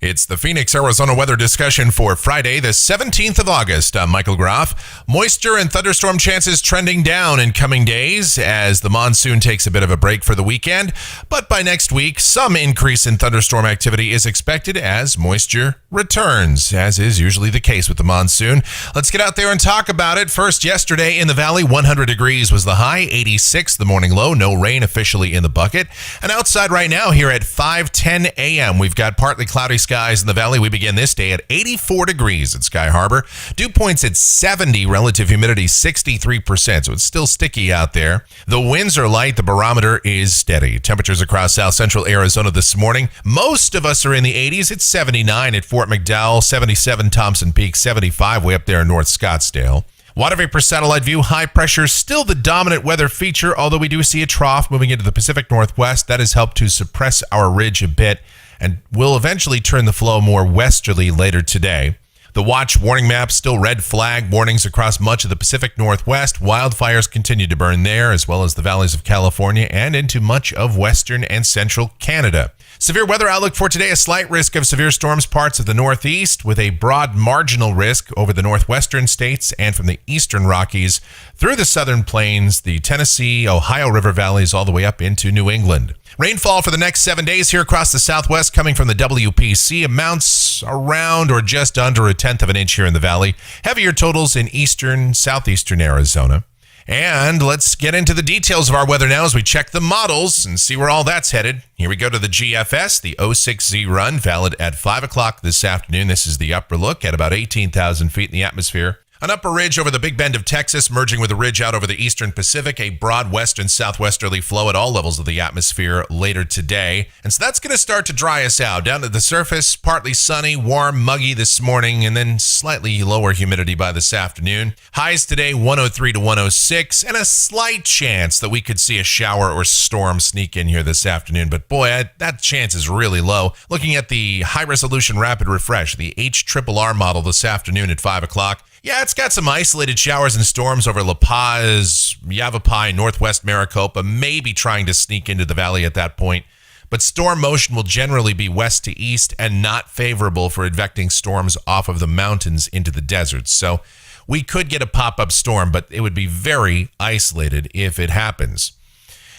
It's the Phoenix, Arizona weather discussion for Friday, the 17th of August. I'm Michael Groff. Moisture and thunderstorm chances trending down in coming days as the monsoon takes a bit of a break for the weekend. But by next week, some increase in thunderstorm activity is expected as moisture returns, as is usually the case with the monsoon. Let's get out there and talk about it. First, yesterday in the valley, 100 degrees was the high, 86 the morning low, no rain officially in the bucket. And outside right now here at 5:10 a.m., we've got partly cloudy skies in the valley. We begin this day at 84 degrees at Sky Harbor. Dew points at 70, relative humidity 63%, so it's still sticky out there. The winds are light, the barometer is steady. Temperatures across south central Arizona this morning. Most of us are in the 80s. It's 79 at Fort McDowell, 77 Thompson Peak, 75 way up there in North Scottsdale. Water vapor satellite view, high pressure, still the dominant weather feature, although we do see a trough moving into the Pacific Northwest. That has helped to suppress our ridge a bit and will eventually turn the flow more westerly later today. The watch warning map, still red flag warnings across much of the Pacific Northwest. Wildfires continue to burn there, as well as the valleys of California and into much of western and central Canada. Severe weather outlook for today, a slight risk of severe storms parts of the Northeast with a broad marginal risk over the northwestern states and from the eastern Rockies through the southern plains, the Tennessee, Ohio River valleys, all the way up into New England. Rainfall for the next 7 days here across the Southwest coming from the WPC amounts around or just under a tenth of an inch here in the valley. Heavier totals in eastern, southeastern Arizona. And let's get into the details of our weather now as we check the models and see where all that's headed. Here we go to the GFS, the 06Z run, valid at 5 o'clock this afternoon. This is the upper look at about 18,000 feet in the atmosphere. An upper ridge over the Big Bend of Texas, merging with a ridge out over the eastern Pacific, a broad west and southwesterly flow at all levels of the atmosphere later today. And so that's going to start to dry us out. Down to the surface, partly sunny, warm, muggy this morning, and then slightly lower humidity by this afternoon. Highs today, 103 to 106, and a slight chance that we could see a shower or storm sneak in here this afternoon. But boy, that chance is really low. Looking at the high-resolution rapid refresh, the HRRR model this afternoon at 5 o'clock, yeah, it's got some isolated showers and storms over La Paz, Yavapai, northwest Maricopa, maybe trying to sneak into the valley at that point. But storm motion will generally be west to east and not favorable for advecting storms off of the mountains into the deserts. So we could get a pop-up storm, but it would be very isolated if it happens.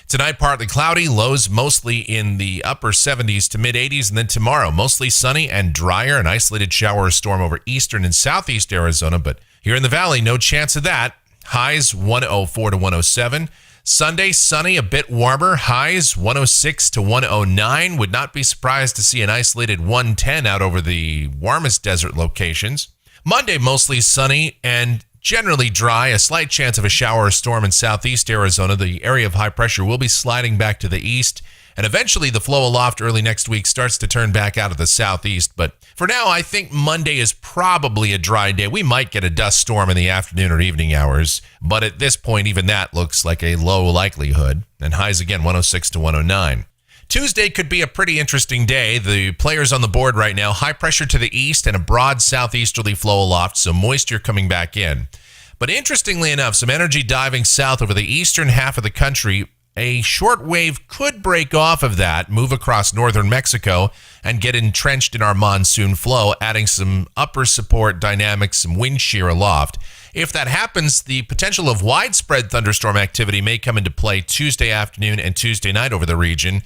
Tonight, partly cloudy, lows mostly in the upper 70s to mid-80s, and then tomorrow, mostly sunny and drier, an isolated shower or storm over eastern and southeast Arizona, but here in the valley, no chance of that. Highs 104 to 107. Sunday, sunny, a bit warmer, highs 106 to 109. Would not be surprised to see an isolated 110 out over the warmest desert locations. Monday, mostly sunny and generally dry, a slight chance of a shower or storm in southeast Arizona. The area of high pressure will be sliding back to the east, and eventually the flow aloft early next week starts to turn back out of the southeast. But for now, I think Monday is probably a dry day. We might get a dust storm in the afternoon or evening hours, but at this point, even that looks like a low likelihood. And highs again, 106 to 109. Tuesday could be a pretty interesting day. The players on the board right now, high pressure to the east and a broad southeasterly flow aloft, so moisture coming back in. But interestingly enough, some energy diving south over the eastern half of the country. A short wave could break off of that, move across northern Mexico, and get entrenched in our monsoon flow, adding some upper support dynamics, some wind shear aloft. If that happens, the potential of widespread thunderstorm activity may come into play Tuesday afternoon and Tuesday night over the region.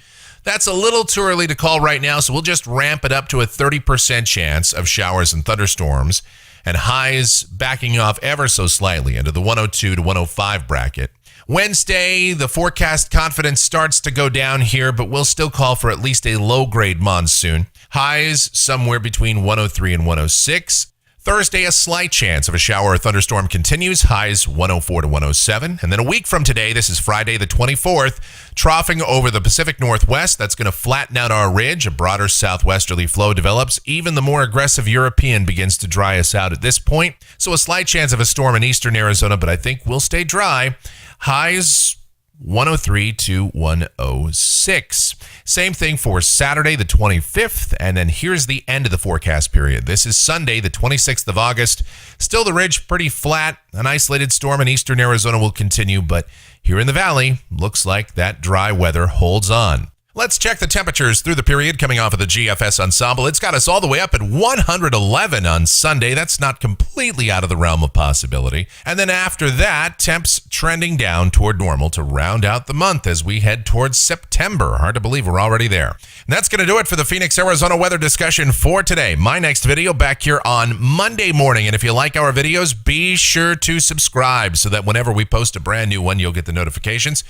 That's a little too early to call right now, so we'll just ramp it up to a 30% chance of showers and thunderstorms, and highs backing off ever so slightly into the 102 to 105 bracket. Wednesday, the forecast confidence starts to go down here, but we'll still call for at least a low-grade monsoon. Highs somewhere between 103 and 106. Thursday, a slight chance of a shower or thunderstorm continues, highs 104 to 107. And then a week from today, this is Friday the 24th, troughing over the Pacific Northwest. That's going to flatten out our ridge. A broader southwesterly flow develops. Even the more aggressive European begins to dry us out at this point. So a slight chance of a storm in eastern Arizona, but I think we'll stay dry. Highs 103 to 106. Same thing for Saturday, the 25th, and then here's the end of the forecast period. This is Sunday, the 26th of August. Still the ridge pretty flat. An isolated storm in eastern Arizona will continue, but here in the valley, looks like that dry weather holds on. Let's check the temperatures through the period coming off of the GFS Ensemble. It's got us all the way up at 111 on Sunday. That's not completely out of the realm of possibility. And then after that, temps trending down toward normal to round out the month as we head towards September. Hard to believe we're already there. And that's going to do it for the Phoenix, Arizona weather discussion for today. My next video back here on Monday morning. And if you like our videos, be sure to subscribe so that whenever we post a brand new one, you'll get the notifications.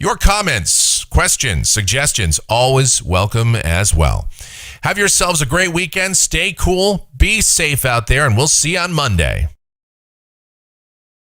Your comments, questions, suggestions, always welcome as well. Have yourselves a great weekend. Stay cool. Be safe out there, and we'll see you on Monday.